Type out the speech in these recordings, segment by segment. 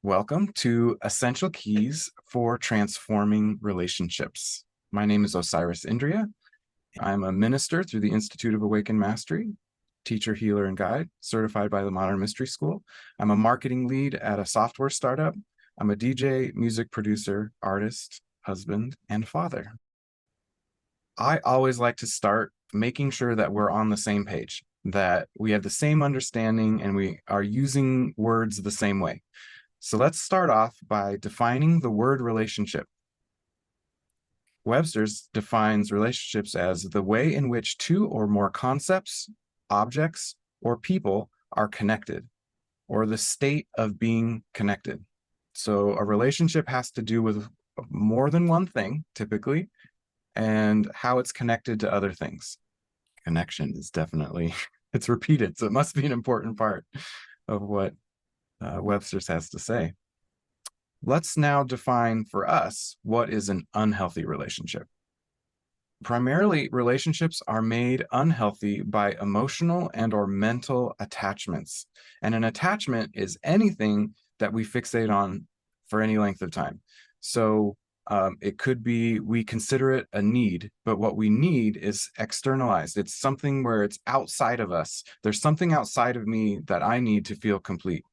Welcome to Essential Keys for Transforming Relationships. My name is Osiris Indria. I'm a minister through the Institute of Awakened Mastery, teacher, healer, and guide, certified by the Modern Mystery School. I'm a marketing lead at a software startup. I'm a DJ, music producer, artist, husband, and father. I always like to start making sure that we're on the same page, that we have the same understanding and we are using words the same way. So let's start off by defining the word relationship. Webster's defines relationships as the way in which two or more concepts, objects, or people are connected, or the state of being connected. So a relationship has to do with more than one thing, typically, and how it's connected to other things. Connection is definitely, it's repeated, so it must be an important part of what Webster's has to say. Let's now define for us what is an unhealthy relationship. Primarily, relationships are made unhealthy by emotional and or mental attachments. And an attachment is anything that we fixate on for any length of time. So it could be, we consider it a need, but what we need is externalized. It's something where it's outside of us. There's something outside of me that I need to feel complete.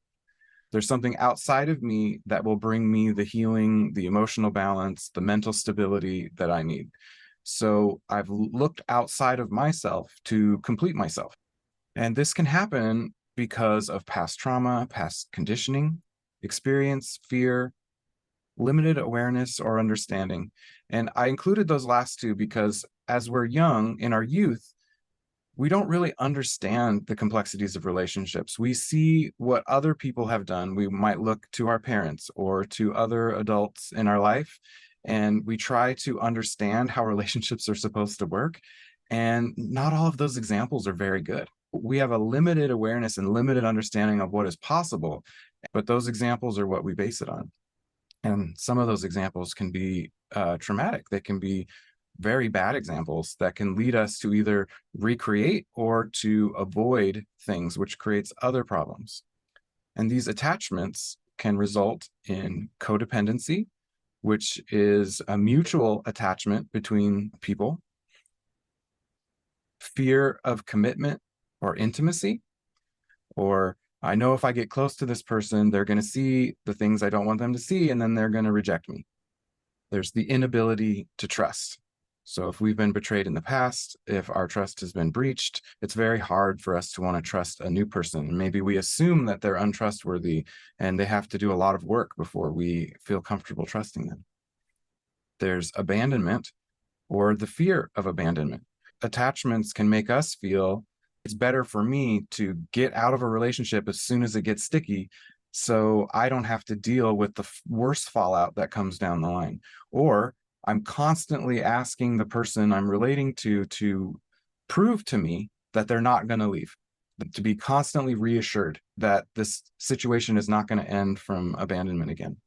There's something outside of me that will bring me the healing, the emotional balance, the mental stability that I need. So I've looked outside of myself to complete myself. And this can happen because of past trauma, past conditioning, experience, fear, limited awareness or understanding. And I included those last two because as we're young, in our youth, we don't really understand the complexities of relationships. We see what other people have done. We might look to our parents or to other adults in our life, and we try to understand how relationships are supposed to work. And not all of those examples are very good. We have a limited awareness and limited understanding of what is possible, but those examples are what we base it on. And some of those examples can be traumatic. They can be very bad examples that can lead us to either recreate or to avoid things, which creates other problems. And these attachments can result in codependency, which is a mutual attachment between people, fear of commitment or intimacy, or I know if I get close to this person, they're going to see the things I don't want them to see, and then they're going to reject me. There's the inability to trust. So if we've been betrayed in the past, if our trust has been breached, it's very hard for us to want to trust a new person. Maybe we assume that they're untrustworthy and they have to do a lot of work before we feel comfortable trusting them. There's abandonment or the fear of abandonment. Attachments can make us feel it's better for me to get out of a relationship as soon as it gets sticky, so I don't have to deal with the worst fallout that comes down the line. Or I'm constantly asking the person I'm relating to prove to me that they're not going to leave, to be constantly reassured that this situation is not going to end from abandonment again.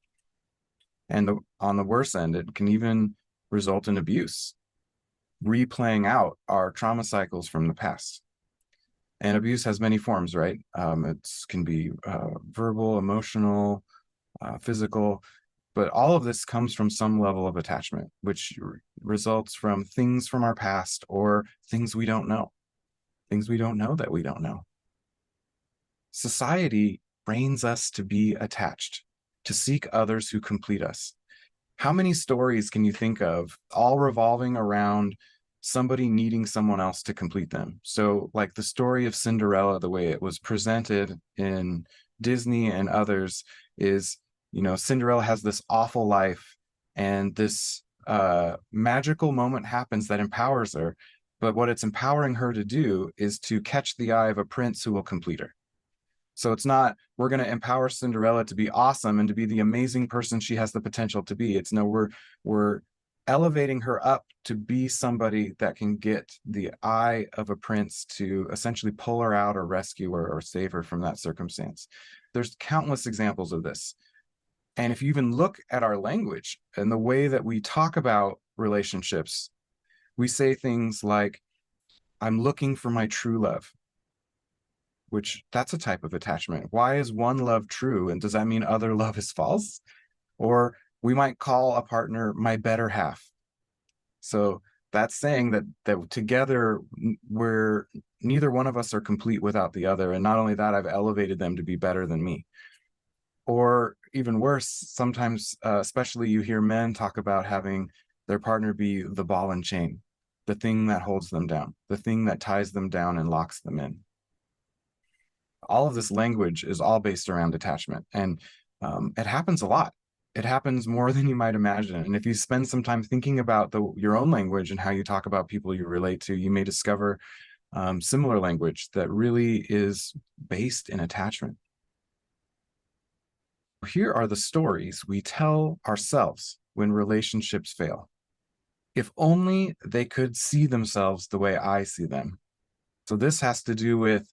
And on the worst end, it can even result in abuse, replaying out our trauma cycles from the past. And abuse has many forms, right? It can be verbal, emotional, physical, but all of this comes from some level of attachment, which results from things from our past or things we don't know that we don't know. Society trains us to be attached, to seek others who complete us. How many stories can you think of all revolving around somebody needing someone else to complete them? So like the story of Cinderella, the way it was presented in Disney and others is, Cinderella has this awful life and this magical moment happens that empowers her. But what it's empowering her to do is to catch the eye of a prince who will complete her. So it's not, we're going to empower Cinderella to be awesome and to be the amazing person she has the potential to be. It's no, we're elevating her up to be somebody that can get the eye of a prince to essentially pull her out or rescue her or save her from that circumstance. There's countless examples of this. And if you even look at our language and the way that we talk about relationships, we say things like, I'm looking for my true love. which that's a type of attachment. Why is one love true? And does that mean other love is false? Or we might call a partner my better half. So that's saying that together we're neither one of us are complete without the other. And not only that, I've elevated them to be better than me. Or even worse, sometimes, especially you hear men talk about having their partner be the ball and chain, the thing that holds them down, the thing that ties them down and locks them in. All of this language is all based around attachment, and it happens a lot. It happens more than you might imagine. And if you spend some time thinking about your own language and how you talk about people you relate to, you may discover similar language that really is based in attachment. Here are the stories we tell ourselves when relationships fail. If only they could see themselves the way I see them. So this has to do with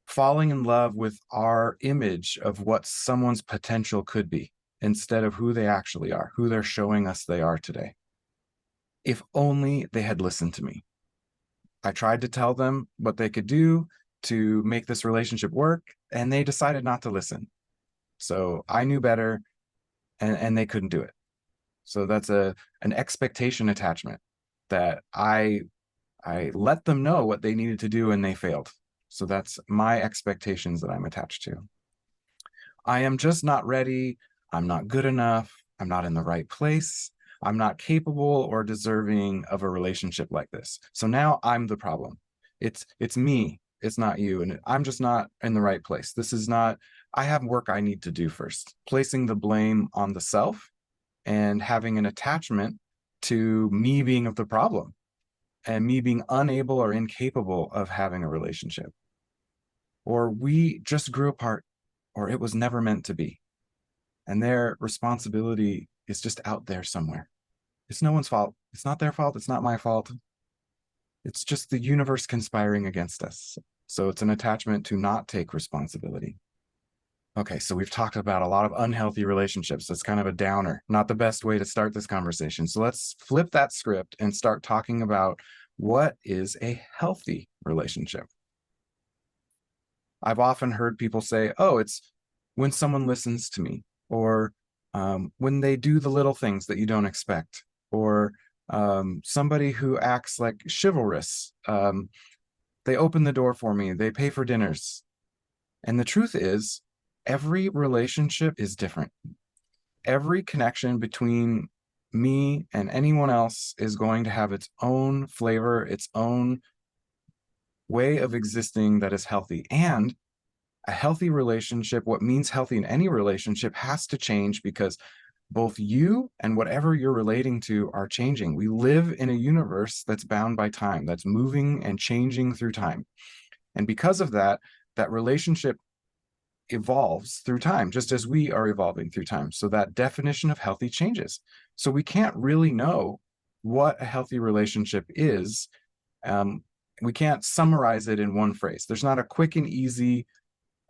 falling in love with our image of what someone's potential could be instead of who they actually are, who they're showing us they are today. If only they had listened to me. I tried to tell them what they could do to make this relationship work, and they decided not to listen. So I knew better, and they couldn't do it. So that's an expectation attachment that I let them know what they needed to do and they failed. So that's my expectations that I'm attached to. I am just not ready. I'm not good enough. I'm not in the right place. I'm not capable or deserving of a relationship like this. So now I'm the problem. It's me. It's not you. And I'm just not in the right place. This is not, I have work I need to do first. Placing the blame on the self and having an attachment to me being of the problem and me being unable or incapable of having a relationship. Or we just grew apart, or it was never meant to be. And their responsibility is just out there somewhere. It's no one's fault. It's not their fault. It's not my fault. It's just the universe conspiring against us. So it's an attachment to not take responsibility. Okay, so we've talked about a lot of unhealthy relationships. That's kind of a downer, not the best way to start this conversation. So let's flip that script and start talking about what is a healthy relationship. I've often heard people say, oh, it's when someone listens to me, or when they do the little things that you don't expect, or somebody who acts like chivalrous. They open the door for me, they pay for dinners. And the truth is, every relationship is different. Every connection between me and anyone else is going to have its own flavor, its own way of existing that is healthy. And a healthy relationship, what means healthy in any relationship, has to change because both you and whatever you're relating to are changing. We live in a universe that's bound by time, that's moving and changing through time. And because of that, that relationship evolves through time, just as we are evolving through time. So that definition of healthy changes. So we can't really know what a healthy relationship is. We can't summarize it in one phrase. There's not a quick and easy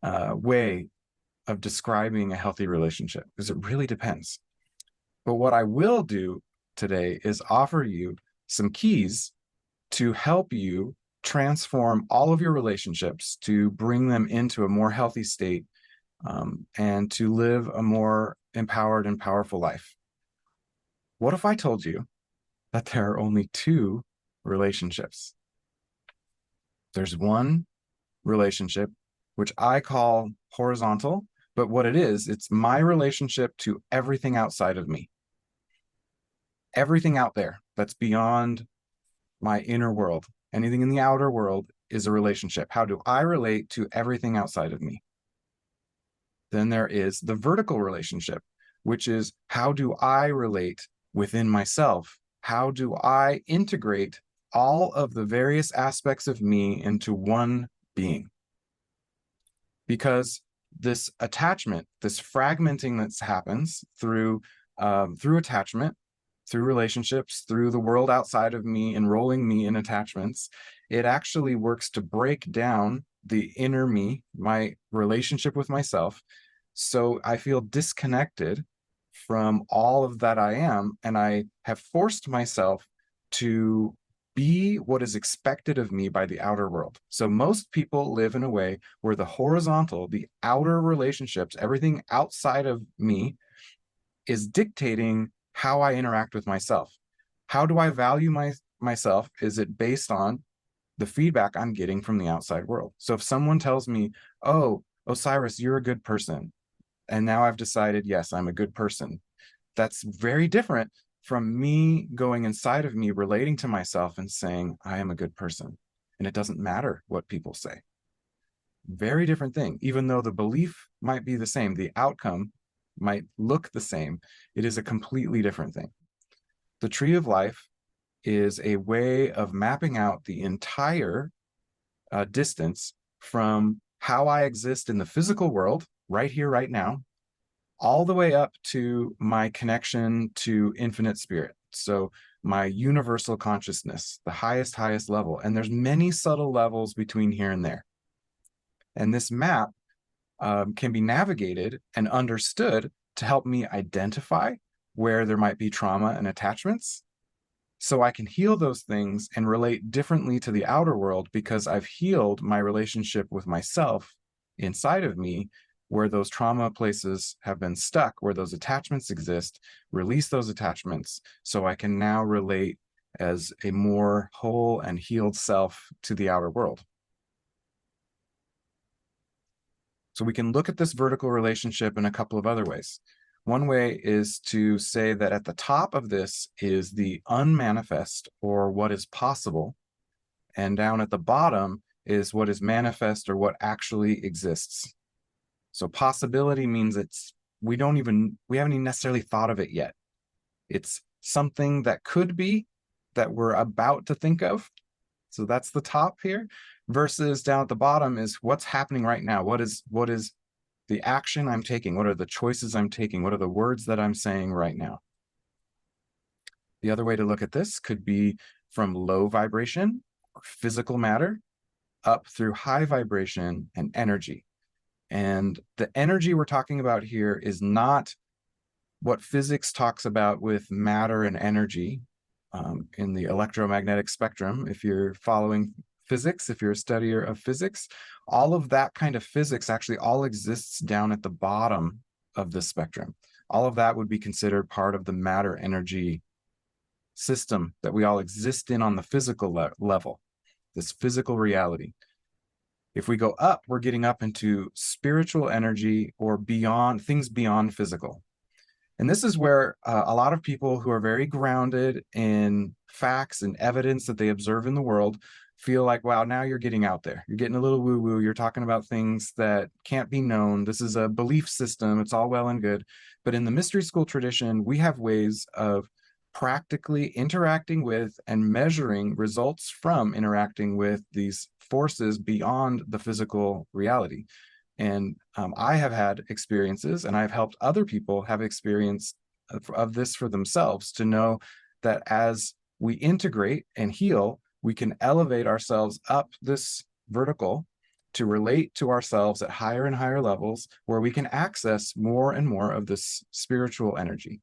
way of describing a healthy relationship because it really depends. But what I will do today is offer you some keys to help you transform all of your relationships to bring them into a more healthy state and to live a more empowered and powerful life. What if I told you that there are only two relationships? There's one relationship, which I call horizontal, but what it is, it's my relationship to everything outside of me. Everything out there that's beyond my inner world, anything in the outer world is a relationship. How do I relate to everything outside of me? Then there is the vertical relationship, which is how do I relate within myself? How do I integrate all of the various aspects of me into one being? Because this attachment, this fragmenting that happens through attachment, through relationships, through the world outside of me, enrolling me in attachments, it actually works to break down the inner me, my relationship with myself. So I feel disconnected from all of that I am, and I have forced myself to be what is expected of me by the outer world. So most people live in a way where the horizontal, the outer relationships, everything outside of me is dictating how I interact with myself. How do I value myself? Is it based on the feedback I'm getting from the outside world? So if someone tells me, oh, Osiris, you're a good person, and now I've decided, yes, I'm a good person, that's very different from me going inside of me, relating to myself and saying, I am a good person. And it doesn't matter what people say. Very different thing. Even though the belief might be the same, the outcome might look the same, it is a completely different thing. The tree of life is a way of mapping out the entire distance from how I exist in the physical world, right here, right now, all the way up to my connection to infinite spirit. So my universal consciousness, the highest level. And there's many subtle levels between here and there. And this map can be navigated and understood to help me identify where there might be trauma and attachments, so I can heal those things and relate differently to the outer world because I've healed my relationship with myself inside of me, where those trauma places have been stuck, where those attachments exist, release those attachments so I can now relate as a more whole and healed self to the outer world. So we can look at this vertical relationship in a couple of other ways. One way is to say that at the top of this is the unmanifest, or what is possible, and down at the bottom is what is manifest, or what actually exists. So possibility means we haven't even necessarily thought of it yet. It's something that could be, that we're about to think of. So that's the top here, versus down at the bottom is what's happening right now. What is the action I'm taking? What are the choices I'm taking? What are the words that I'm saying right now? The other way to look at this could be from low vibration or physical matter up through high vibration and energy. And the energy we're talking about here is not what physics talks about with matter and energy in the electromagnetic spectrum. If you're following physics, if you're a studier of physics, all of that kind of physics actually all exists down at the bottom of the spectrum. All of that would be considered part of the matter energy system that we all exist in on the physical level, this physical reality. If we go up, we're getting up into spiritual energy, or beyond, things beyond physical. And this is where a lot of people who are very grounded in facts and evidence that they observe in the world feel like, wow, now you're getting out there. You're getting a little woo-woo. You're talking about things that can't be known. This is a belief system. It's all well and good. But in the mystery school tradition, we have ways of practically interacting with and measuring results from interacting with these forces beyond the physical reality. And I have had experiences, and I've helped other people have experience of this for themselves, to know that as we integrate and heal, we can elevate ourselves up this vertical to relate to ourselves at higher and higher levels, where we can access more and more of this spiritual energy,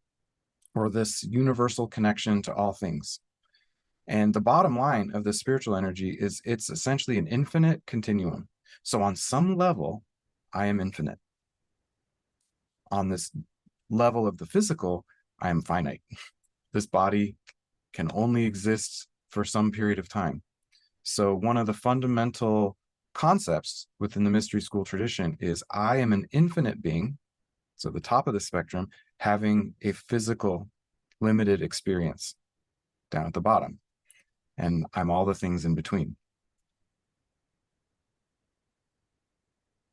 or this universal connection to all things. And the bottom line of the spiritual energy is it's essentially an infinite continuum. So on some level, I am infinite. On this level of the physical, I am finite. This body can only exist for some period of time. So one of the fundamental concepts within the mystery school tradition is I am an infinite being, so the top of the spectrum, having a physical limited experience down at the bottom. And I'm all the things in between.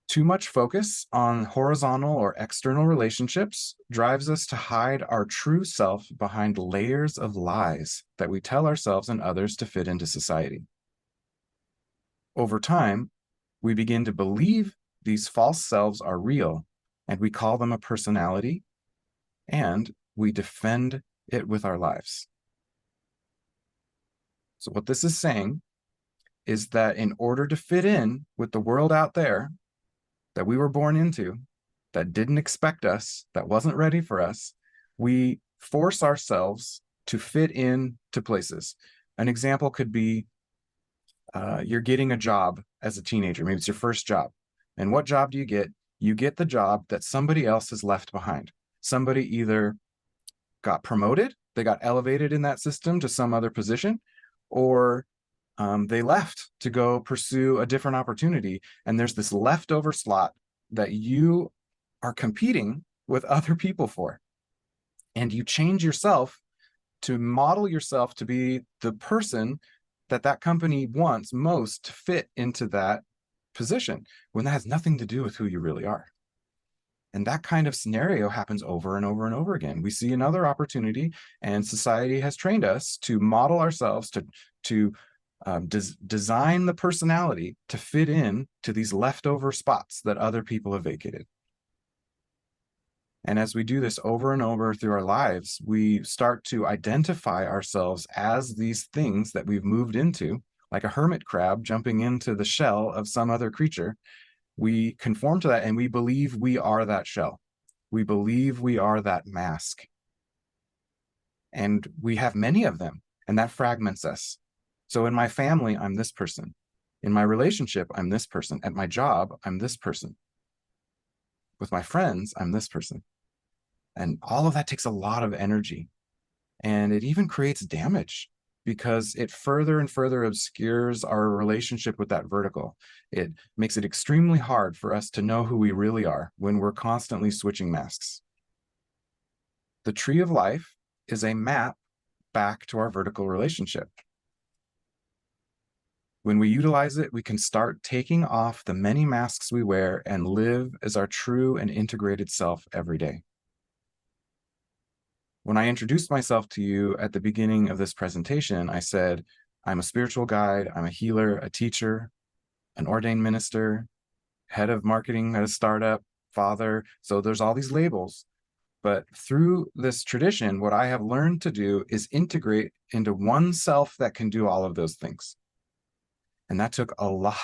Too much focus on horizontal or external relationships drives us to hide our true self behind layers of lies that we tell ourselves and others to fit into society. Over time, we begin to believe these false selves are real, and we call them a personality, and we defend it with our lives. So what this is saying is that in order to fit in with the world out there that we were born into, that didn't expect us, that wasn't ready for us, we force ourselves to fit in to places. An example could be you're getting a job as a teenager. Maybe it's your first job. And what job do you get? You get the job that somebody else has left behind. Somebody either got promoted, they got elevated in that system to some other position, or they left to go pursue a different opportunity. And there's this leftover slot that you are competing with other people for. And you change yourself to model yourself to be the person that that company wants most to fit into that position, when that has nothing to do with who you really are. And that kind of scenario happens over and over and over again. We see another opportunity, and society has trained us to model ourselves to design the personality to fit in to these leftover spots that other people have vacated. And as we do this over and over through our lives, we start to identify ourselves as these things that we've moved into, like a hermit crab jumping into the shell of some other creature. We conform to that and we believe we are that shell. We believe we are that mask. And we have many of them, and that fragments us. So in my family, I'm this person. In my relationship, I'm this person. At my job, I'm this person. With my friends, I'm this person. And all of that takes a lot of energy. And it even creates damage because it further and further obscures our relationship with that vertical. It makes it extremely hard for us to know who we really are when we're constantly switching masks. The tree of life is a map back to our vertical relationship. When we utilize it, we can start taking off the many masks we wear and live as our true and integrated self every day. When I introduced myself to you at the beginning of this presentation, I said, I'm a spiritual guide, I'm a healer, a teacher, an ordained minister, head of marketing at a startup, father. So there's all these labels. But through this tradition, what I have learned to do is integrate into one self that can do all of those things. And that took a lot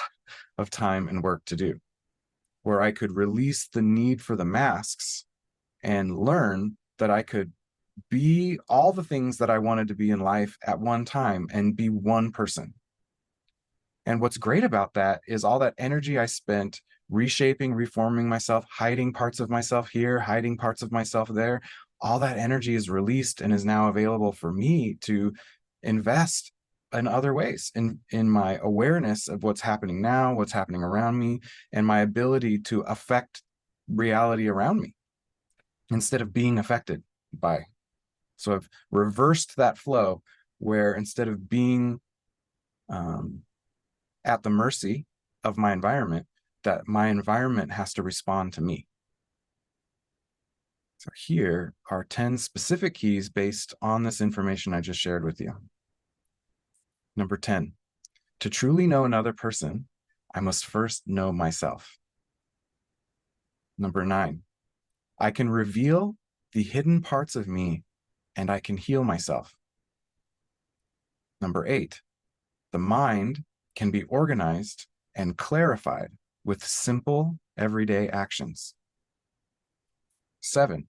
of time and work to do, where I could release the need for the masks and learn that I could be all the things that I wanted to be in life at one time and be one person. And what's great about that is all that energy I spent reshaping, reforming myself, hiding parts of myself here, hiding parts of myself there, all that energy is released and is now available for me to invest in other ways, in my awareness of what's happening now, what's happening around me, and my ability to affect reality around me instead of being affected by. So I've reversed that flow where instead of being at the mercy of my environment, that my environment has to respond to me. So here are 10 specific keys based on this information I just shared with you. Number 10, to truly know another person, I must first know myself. Number 9, I can reveal the hidden parts of me and I can heal myself. Number 8, the mind can be organized and clarified with simple everyday actions. 7,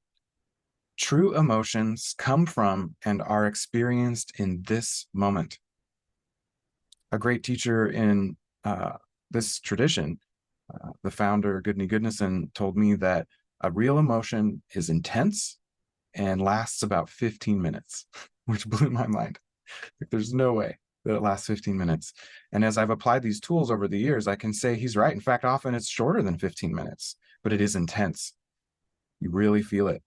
true emotions come from and are experienced in this moment. A great teacher in this tradition, the founder, Goodney Goodnison, told me that a real emotion is intense and lasts about 15 minutes, which blew my mind. There's no way that it lasts 15 minutes. And as I've applied these tools over the years, I can say he's right. In fact, often it's shorter than 15 minutes, but it is intense. You really feel it.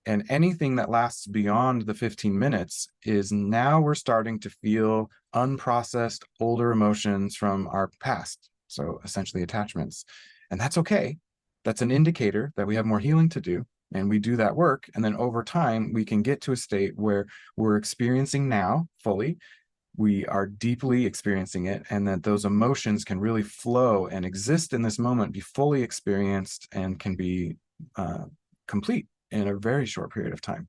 And anything that lasts beyond the 15 minutes is now we're starting to feel unprocessed older emotions from our past. So essentially attachments. And that's okay. That's an indicator that we have more healing to do. And we do that work. And then over time, we can get to a state where we're experiencing now fully. We are deeply experiencing it. And that those emotions can really flow and exist in this moment, be fully experienced, and can be complete in a very short period of time.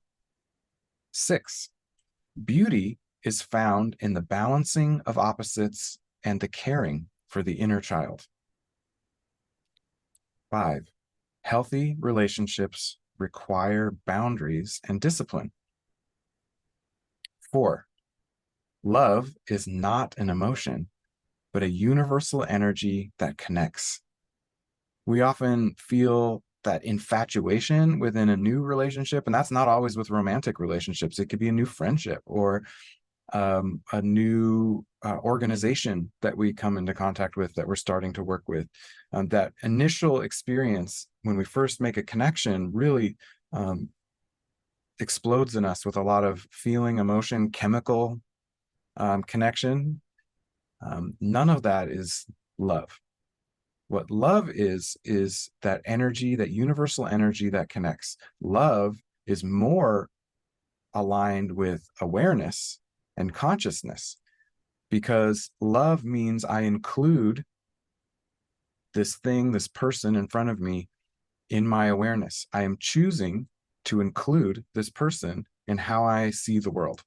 6, beauty is found in the balancing of opposites and the caring for the inner child. 5, healthy relationships require boundaries and discipline. 4, Love is not an emotion, but a universal energy that connects. We often feel that infatuation within a new relationship, and that's not always with romantic relationships. It could be a new friendship or a new organization that we come into contact with, that we're starting to work with. That initial experience when we first make a connection really explodes in us with a lot of feeling, emotion, chemical connection. None of that is love. What love is that energy, that universal energy that connects. Love is more aligned with awareness and consciousness, because love means I include this thing, this person in front of me in my awareness. I am choosing to include this person in how I see the world.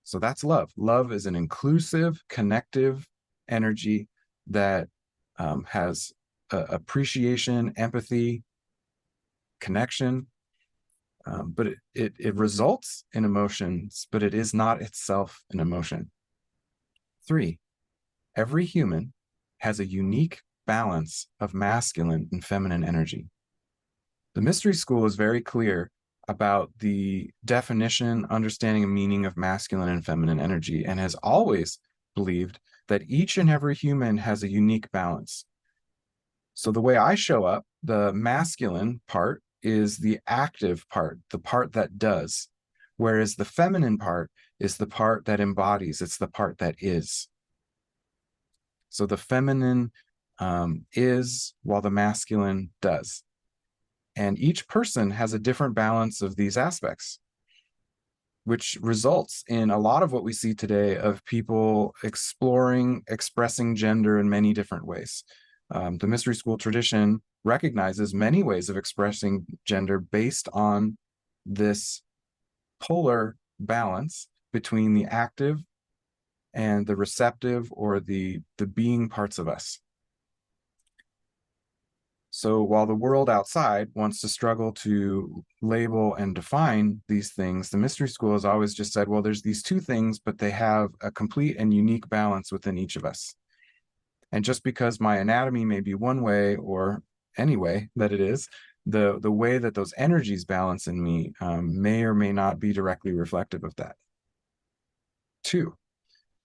So that's love. Love is an inclusive, connective energy that has appreciation, empathy, connection, but it results in emotions, but it is not itself an emotion. 3, every human has a unique balance of masculine and feminine energy. The mystery school is very clear about the definition, understanding, and meaning of masculine and feminine energy, and has always believed that each and every human has a unique balance. So the way I show up, the masculine part is the active part, the part that does, whereas the feminine part is the part that embodies, it's the part that is. So the feminine is, while the masculine does. And each person has a different balance of these aspects, which results in a lot of what we see today of people exploring, expressing gender in many different ways. The mystery school tradition recognizes many ways of expressing gender based on this polar balance between the active and the receptive, or the being parts of us. So while the world outside wants to struggle to label and define these things, the mystery school has always just said, well, there's these two things, but they have a complete and unique balance within each of us. And just because my anatomy may be one way, or any way that it is, the way that those energies balance in me may or may not be directly reflective of that. 2,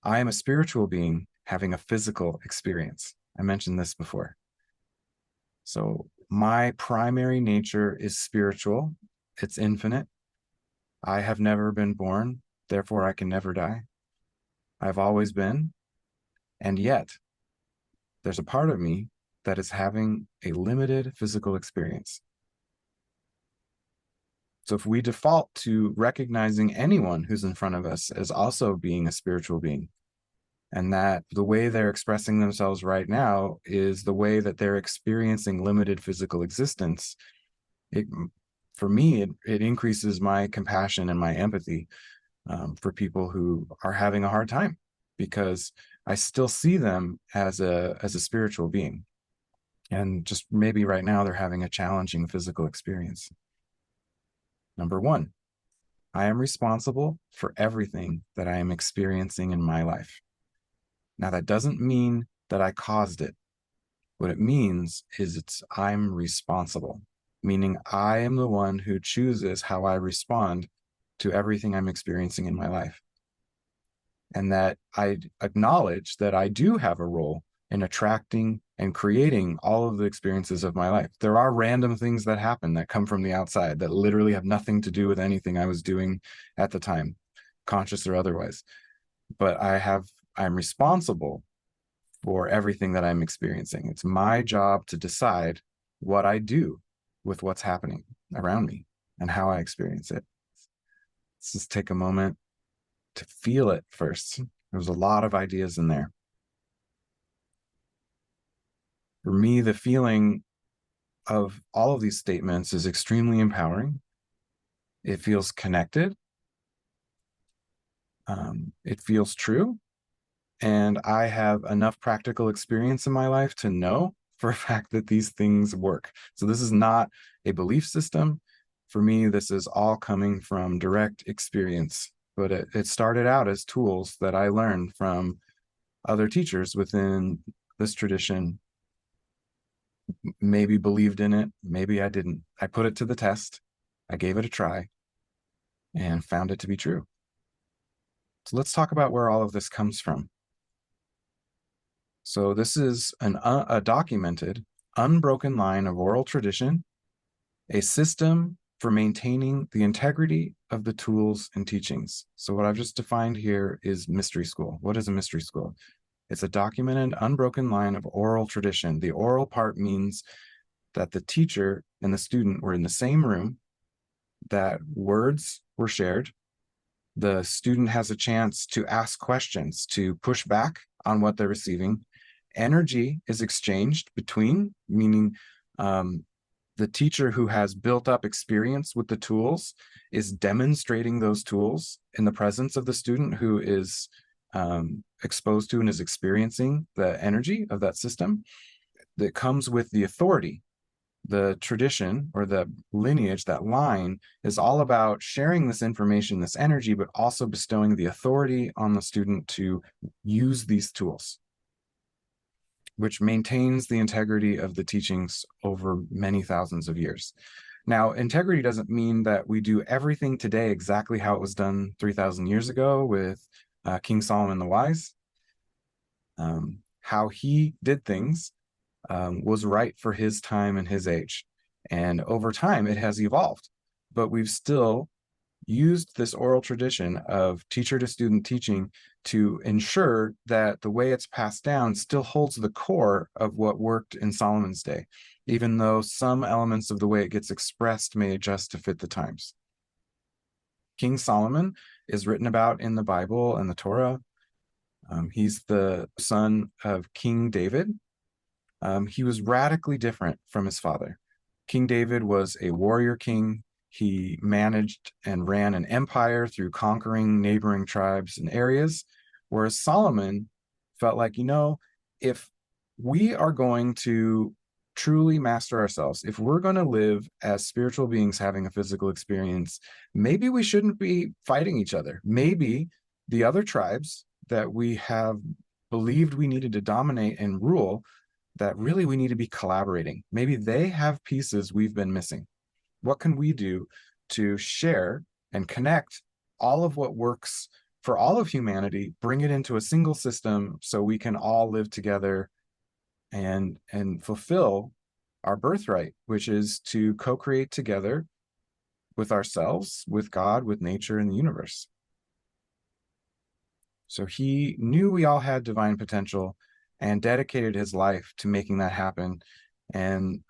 I am a spiritual being having a physical experience. I mentioned this before. So my primary nature is spiritual. It's infinite. I have never been born, therefore I can never die. I've always been. And yet there's a part of me that is having a limited physical experience. So if we default to recognizing anyone who's in front of us as also being a spiritual being, and that the way they're expressing themselves right now is the way that they're experiencing limited physical existence, for me, it increases my compassion and my empathy for people who are having a hard time, because I still see them as a spiritual being. And just maybe right now they're having a challenging physical experience. Number 1, I am responsible for everything that I am experiencing in my life. Now, that doesn't mean that I caused it. What it means is I'm responsible, meaning I am the one who chooses how I respond to everything I'm experiencing in my life. And that I acknowledge that I do have a role in attracting and creating all of the experiences of my life. There are random things that happen that come from the outside that literally have nothing to do with anything I was doing at the time, conscious or otherwise. But I'm responsible for everything that I'm experiencing. It's my job to decide what I do with what's happening around me and how I experience it. Let's just take a moment to feel it first. There's a lot of ideas in there. For me, the feeling of all of these statements is extremely empowering. It feels connected. It feels true. And I have enough practical experience in my life to know for a fact that these things work. So this is not a belief system. For me, this is all coming from direct experience but it started out as tools that I learned from other teachers within this tradition. Maybe believed in it, maybe I didn't. I put it to the test, I gave it a try, and found it to be true. So let's talk about where all of this comes from. So this is a documented, unbroken line of oral tradition, a system for maintaining the integrity of the tools and teachings. So what I've just defined here is mystery school. What is a mystery school? It's a documented, unbroken line of oral tradition. The oral part means that the teacher and the student were in the same room, that words were shared. The student has a chance to ask questions, to push back on what they're receiving. Energy is exchanged between, meaning the teacher who has built up experience with the tools is demonstrating those tools in the presence of the student who is exposed to and is experiencing the energy of that system. That comes with the authority. The tradition or the lineage, that line, is all about sharing this information, this energy, but also bestowing the authority on the student to use these tools, which maintains the integrity of the teachings over many thousands of years. Now, integrity doesn't mean that we do everything today exactly how it was done 3,000 years ago with King Solomon the Wise. How he did things was right for his time and his age. And over time, it has evolved. But we've still used this oral tradition of teacher to student teaching to ensure that the way it's passed down still holds the core of what worked in Solomon's day, even though some elements of the way it gets expressed may adjust to fit the times. King Solomon is written about in the Bible and the Torah. He's the son of King David. He was radically different from his father. King David was a warrior king. He managed and ran an empire through conquering neighboring tribes and areas, whereas Solomon felt like, if we are going to truly master ourselves, if we're going to live as spiritual beings having a physical experience, maybe we shouldn't be fighting each other. Maybe the other tribes that we have believed we needed to dominate and rule, that really we need to be collaborating. Maybe they have pieces we've been missing. What can we do to share and connect all of what works for all of humanity, bring it into a single system so we can all live together and fulfill our birthright, which is to co-create together with ourselves, with God, with nature and the universe. So he knew we all had divine potential and dedicated his life to making that happen, and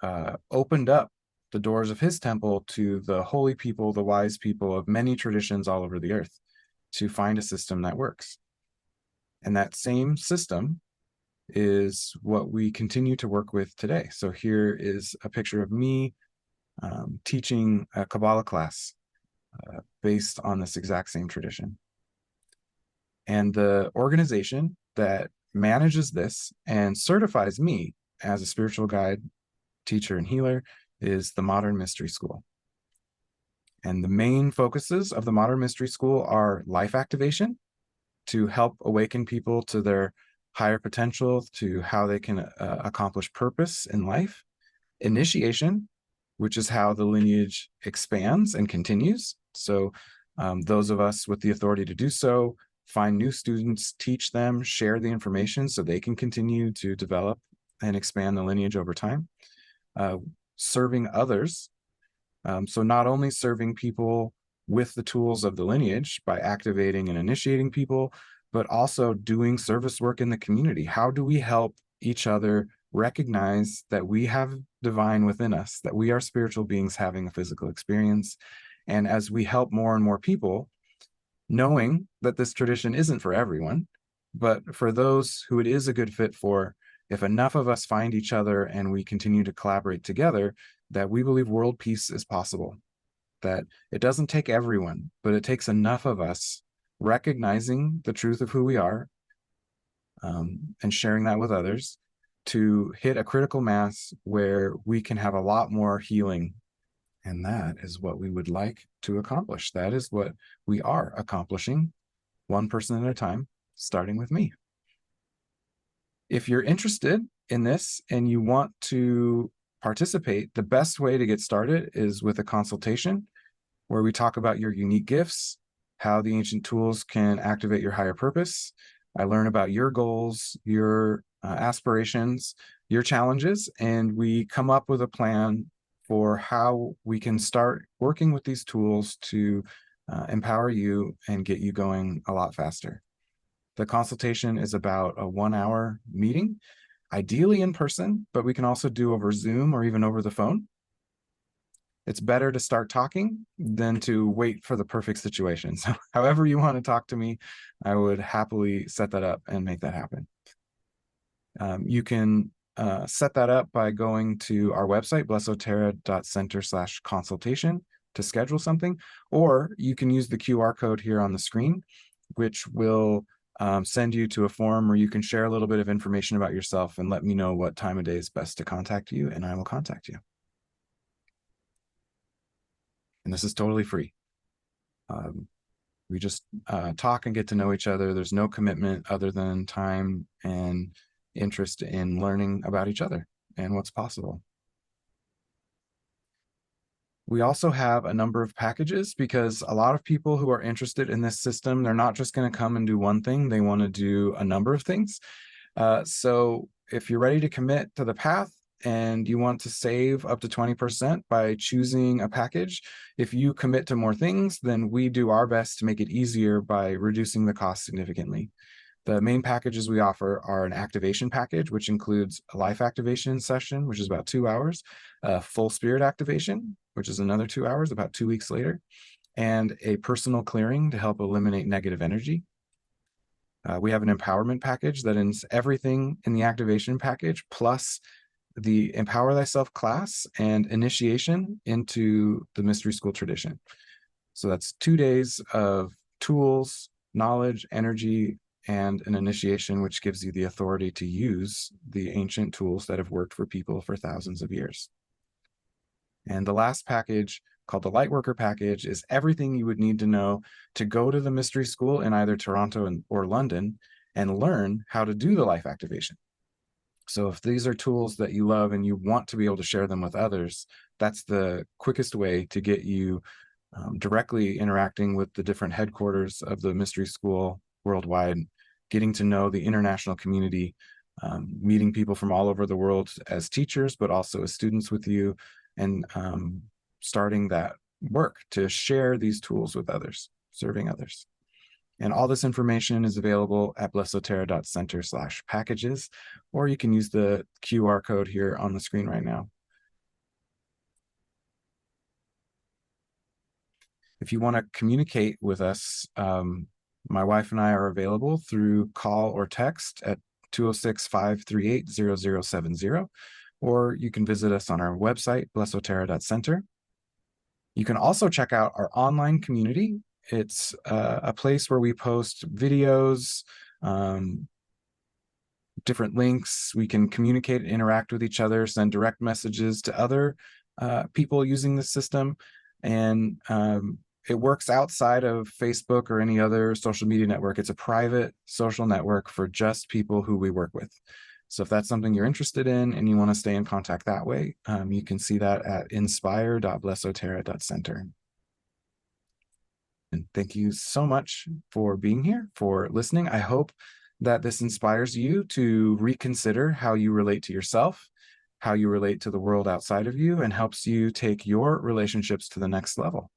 opened up the doors of his temple to the holy people, the wise people of many traditions all over the earth, to find a system that works. And that same system is what we continue to work with today. So here is a picture of me teaching a Kabbalah class based on this exact same tradition. And the organization that manages this and certifies me as a spiritual guide, teacher, and healer is the Modern Mystery School. And the main focuses of the Modern Mystery School are life activation, to help awaken people to their higher potential, to how they can accomplish purpose in life. Initiation, which is how the lineage expands and continues. So those of us with the authority to do so find new students, teach them, share the information so they can continue to develop and expand the lineage over time. Serving others. So not only serving people with the tools of the lineage by activating and initiating people, but also doing service work in the community. How do we help each other recognize that we have divine within us, that we are spiritual beings having a physical experience? And as we help more and more people, knowing that this tradition isn't for everyone, but for those who it is a good fit for, if enough of us find each other and we continue to collaborate together, that we believe world peace is possible. That it doesn't take everyone, but it takes enough of us recognizing the truth of who we are and sharing that with others to hit a critical mass where we can have a lot more healing And that is what we would like to accomplish. That is what we are accomplishing, one person at a time, starting with me. If you're interested in this and you want to participate, the best way to get started is with a consultation where we talk about your unique gifts, how the ancient tools can activate your higher purpose. I learn about your goals, your aspirations, your challenges, and we come up with a plan for how we can start working with these tools to empower you and get you going a lot faster. The consultation is about a 1 hour meeting, ideally in person, but we can also do over Zoom or even over the phone. It's better to start talking than to wait for the perfect situation. So however you want to talk to me, I would happily set that up and make that happen. You can set that up by going to our website, blessoterra.center/consultation to schedule something, or you can use the QR code here on the screen, which will send you to a form where you can share a little bit of information about yourself and let me know what time of day is best to contact you, and I will contact you. And this is totally free. We just talk and get to know each other. There's no commitment other than time and interest in learning about each other and what's possible. We also have a number of packages because a lot of people who are interested in this system, they're not just going to come and do one thing. They want to do a number of things. So if you're ready to commit to the path and you want to save up to 20% by choosing a package, if you commit to more things, then we do our best to make it easier by reducing the cost significantly. The main packages we offer are an activation package, which includes a life activation session, which is about 2 hours, a full spirit activation, which is another 2 hours, about 2 weeks later, and a personal clearing to help eliminate negative energy. We have an empowerment package that is everything in the activation package, plus the Empower Thyself class and initiation into the Mystery School tradition. So that's 2 days of tools, knowledge, energy, and an initiation, which gives you the authority to use the ancient tools that have worked for people for thousands of years. And the last package, called the Lightworker package, is everything you would need to know to go to the Mystery School in either Toronto or London and learn how to do the life activation. So if these are tools that you love and you want to be able to share them with others, that's the quickest way to get you directly interacting with the different headquarters of the Mystery School worldwide, getting to know the international community, meeting people from all over the world as teachers, but also as students with you, and starting that work to share these tools with others, serving others. And all this information is available at blessoterra.center/packages, or you can use the QR code here on the screen right now. If you want to communicate with us, my wife and I are available through call or text at 206-538-0070, or you can visit us on our website, blessoterra.center. You can also check out our online community. It's a place where we post videos, different links. We can communicate and interact with each other, send direct messages to other people using the system. And it works outside of Facebook or any other social media network. It's a private social network for just people who we work with. So if that's something you're interested in and you want to stay in contact that way, you can see that at inspire.blessoterra.center. And thank you so much for being here, for listening. I hope that this inspires you to reconsider how you relate to yourself, how you relate to the world outside of you, and helps you take your relationships to the next level.